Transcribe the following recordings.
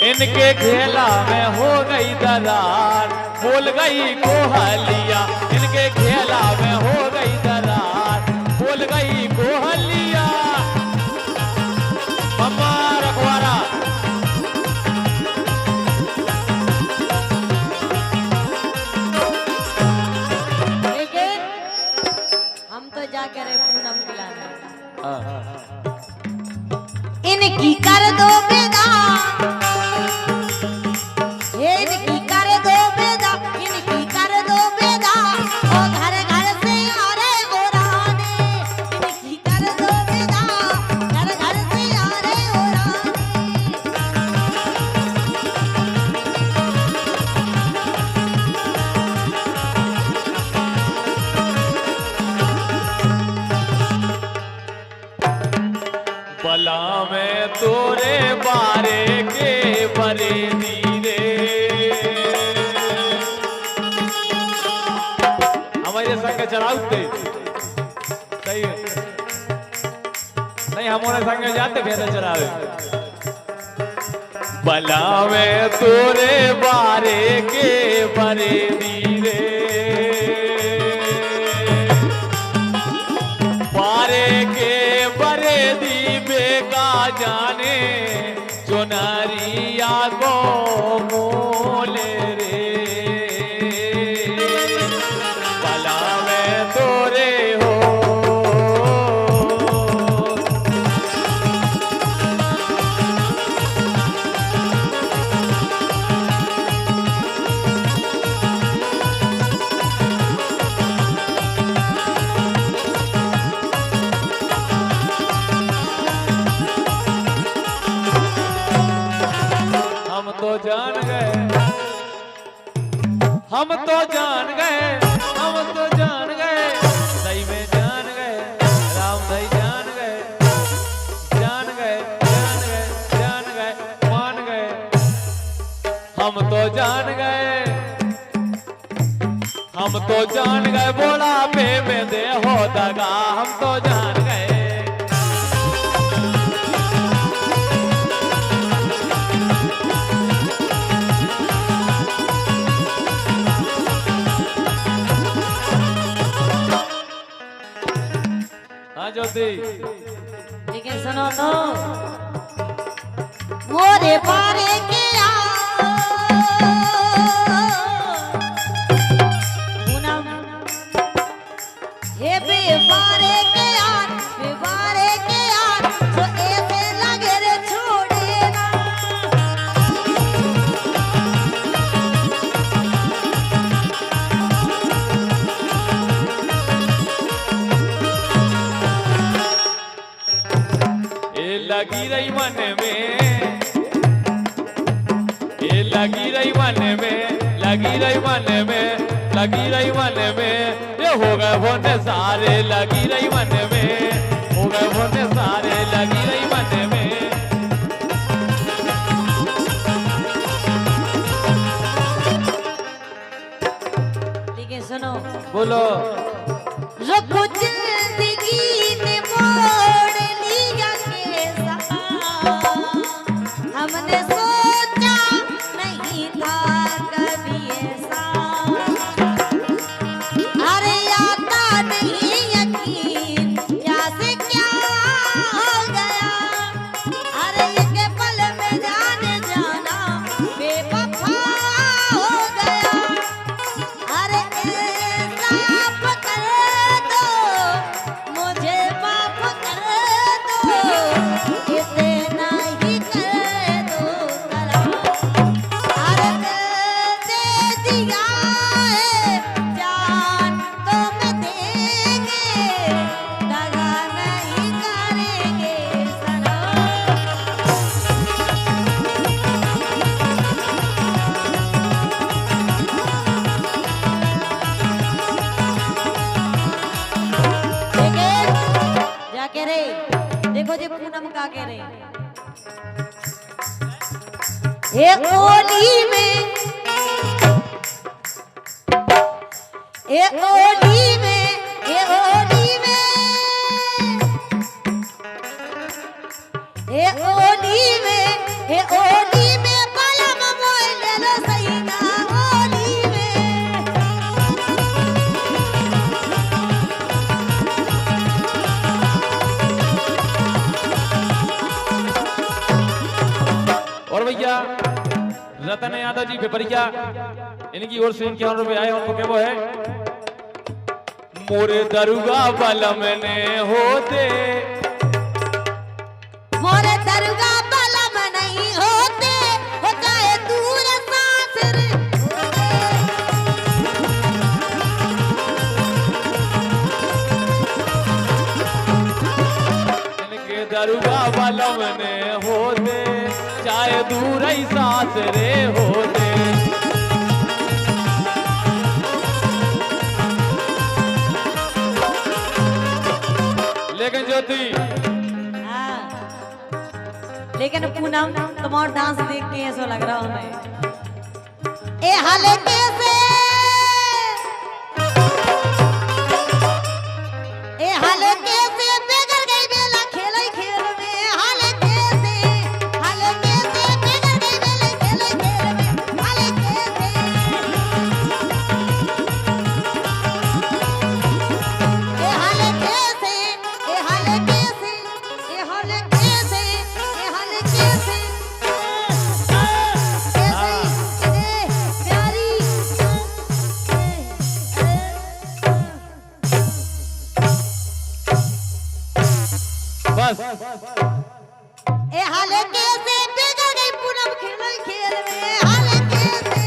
इनके खेला में हो गई दरार, बोल गई कोहलिया। इनके खेला में हो गई दरार, बोल गई कोहलिया। मम्मा रखवारा लेकिन हम तो जाके रहे पूनम खिलाने। इनकी कर दो बेदा, इनकी कर दो बेदा, इनकी कर दो बेदा। ओ घर घर से आ रहे हो रानी, इनकी कर दो बेदा, घर घर से आ रहे हो रानी। बला में तोरे बारे के बरे धीरे। हमारे संग चढ़ाते सही है नहीं, हमारे संग जाते भेद चढ़ावे। बला में तोरे बारे के बरे धीरे, बारे के बरे दीबे का जाने चुनरिया को मोले रे। बला में तोरे हो हम तो जान गए, हम तो जान गए, हम तो जान गए, सही में जान गए, राम भाई जान गए, जान गए, जान गए, जान गए, मान गए। हम तो जान गए, हम तो जान गए, बोला पे में दे हो दगा। हम तो जान गए। हाँ ज्योति, लेकिन सुनो तो मोरे पारे के पूनम हे बेवारे के यार, बेवारे के यार, तो ऐसे लगे रे छोड़े ना। लगी रही मन में, ये लगी रही मन में, लगी रही मन में, लगी रही मन में। ये हो गए होने सारे, लगी रही मन में, हो गए होने सारे, लगी रही मन में। लेकिन सुनो बोलो रखो जिंदगी ने मोड़ लिया कैसा, हमने सोचा नहीं था कभी ऐसा। अरे आता नहीं यकीन क्या से क्या हो गया। अरे ये पल में जाने जाना बेवफा हो गया। अरे माफ कर दो, मुझे माफ कर दो, इतना ही कर दो जरा। अरे दे दिया है जान तो मैं देंगे, दगा नहीं करेंगे सनम। क्या कह रहे, देखो जी पूनम का कह रहे। एक होली में, एक होली में, एक होली में, एक होली हे ओली में बलम मोय ले लो सैया ओली में। और भैया रतन यादव जी पिपरिया, इनकी ओर से इनके रुपए आए, उनको क्या वो है, मोरे दरुगा बलम ने होते, मोरे दरुगा बलम नहीं होते, होता है दूर सासर इनके दरुगा बलम ने होते, चाहे दूर ही सासरे होते। लेकिन ज्योति, हाँ। लेकिन पूनम तुम्हारा डांस देख के ऐसा लग रहा हमें ए हाले कैसे बिगड़ गई बेला खेल खेल में हाले कैसे बिगड़ गई बेला खेल खेल में हाले कैसे ए हाले कैसे ए हाले कैसे ए हाले कैसे ए हाले कैसे प्यारी बस ए हाले कैसे बिगड़ गई पूनम खेल खेल में हाले कैसे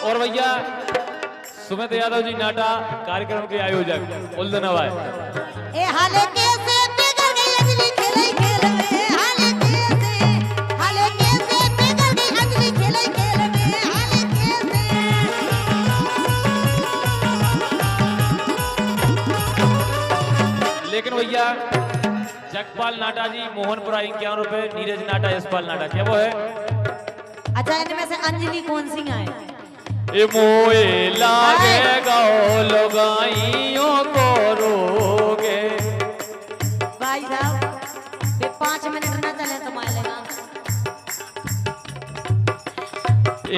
और भैया सुमित यादव जी नाटा कार्यक्रम के आयोजक उल्दनवाय, ए हाले कैसे बिगड़ गई अंजलि खेल खेल में हाले कैसे बिगड़ गई अंजलि खेल खेल में हाले कैसे लेकिन भैया जगपाल नाटा जी मोहनपुरा 51 रुपए, नीरज नाटा यशपाल नाटा, क्या वो है, अच्छा इनमें से अंजलि कौन सी है? ए मोए लागे गाओ लगाइयों को रोगे। भाई साहब ये 5 मिनट ना चले तो मारेगा।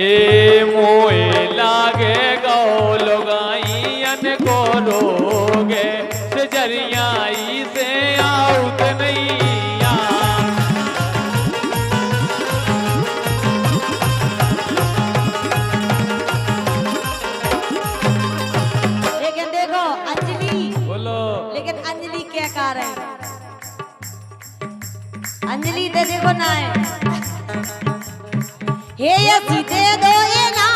ए मोए लागे गाओ लगाइयन को रोगे, सजरियाई से आउत नैया। लेकिन देखो अंजलि, बोलो लेकिन अंजलि क्या कह रहे हैं? अंजलि दे देखो ना है हे ये सीधे दो ये ना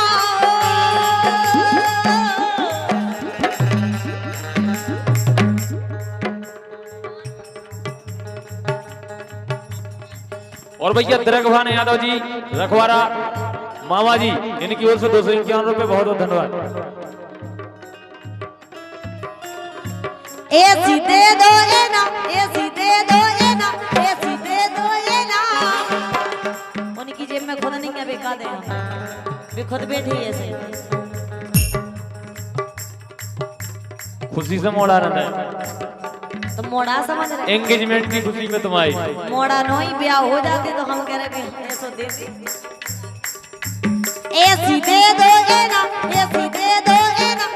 और भैया द्रगभान यादव जी रखवारा मामा जी, इनकी ओर से 251 रुपए, बहुत बहुत धन्यवाद। ए सीधे दो ये ना ए सीधे दो ये ना ए सीधे दो ये ना उनकी जेब में खुद नहीं है बेका दे वे खुद बैठी ऐसे खुशी से मोड़ा रहता है, तो मोड़ा समझ रहे एंगेजमेंट की खुशी में तुम आई। मोड़ा नो ही ब्याह हो जाते तो हम कह रहे कि ऐसो दे दे ए सीधे दो ये ना ए सीधे दो ये ना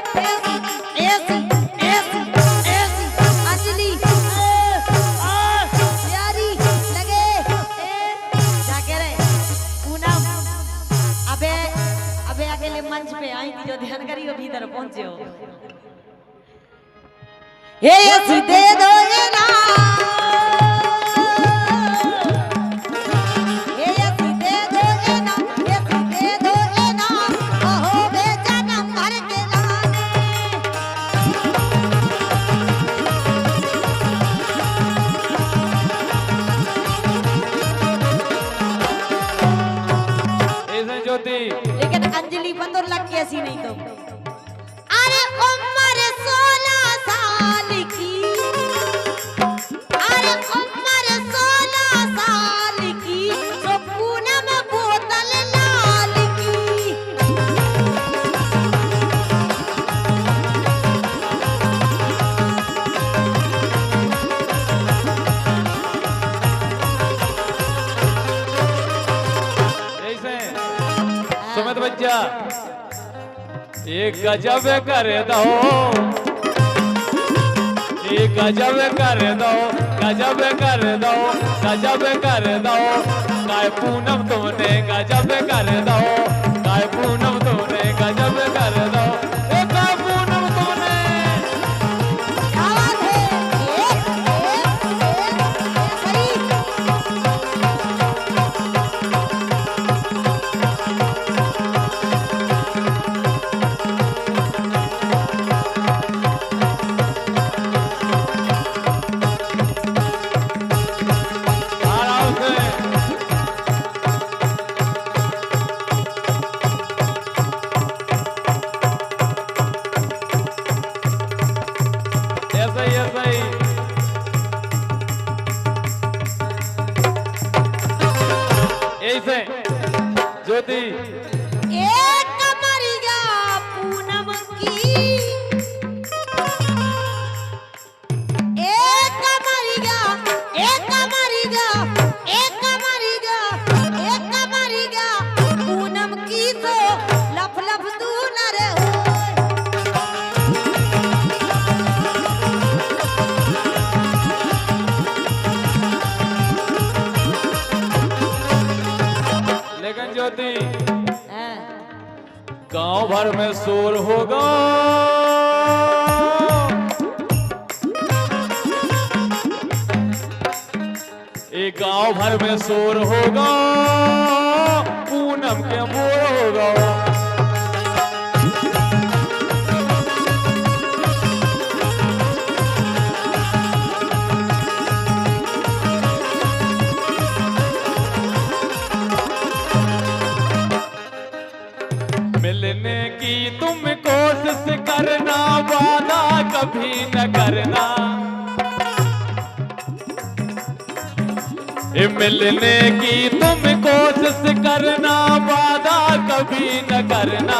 अंजलि प्यारी लगे क्या कह रहे पूनम अबे अकेले मंच पे आई थी जो ध्यान करी वो भीतर पहुंचे हो ये सीधे दो ये ना ये सीधे दो ये ना ये सीधे दो ये ना ओहो बेजनम भर के लाने ऐसे ज्योति, लेकिन अंजलि बंदर लग के ऐसी नहीं तो अरे उम्र 16 साल की अरे उम्र 16 साल की तो पूनम बोतल लाल की एक गजब कर दो, एक गजब कर दो, गजब कर दो, गजब कर दो। काय पूनम तुमने गजब कर दो, काय पूनम तुमने गजब कर दो, ए काय पूनम तुमने। क्या बात है, सही। आराम से। ऐसा ही, ऐसा ही। ऐसे ज्योति एक कमरिया पूनम की, एक कमरिया, एक कमरिया, एक कमरिया, एक कमरिया पूनम की तो लफ लफ तू न रे हो। लेकिन ज्योति गांव भर में शोर होगा, एक गांव भर में शोर होगा, पूनम के मोर होगा। मिलने की तुम कोशिश करना, वादा कभी न करना। मिलने की तुम कोशिश करना, वादा कभी न करना।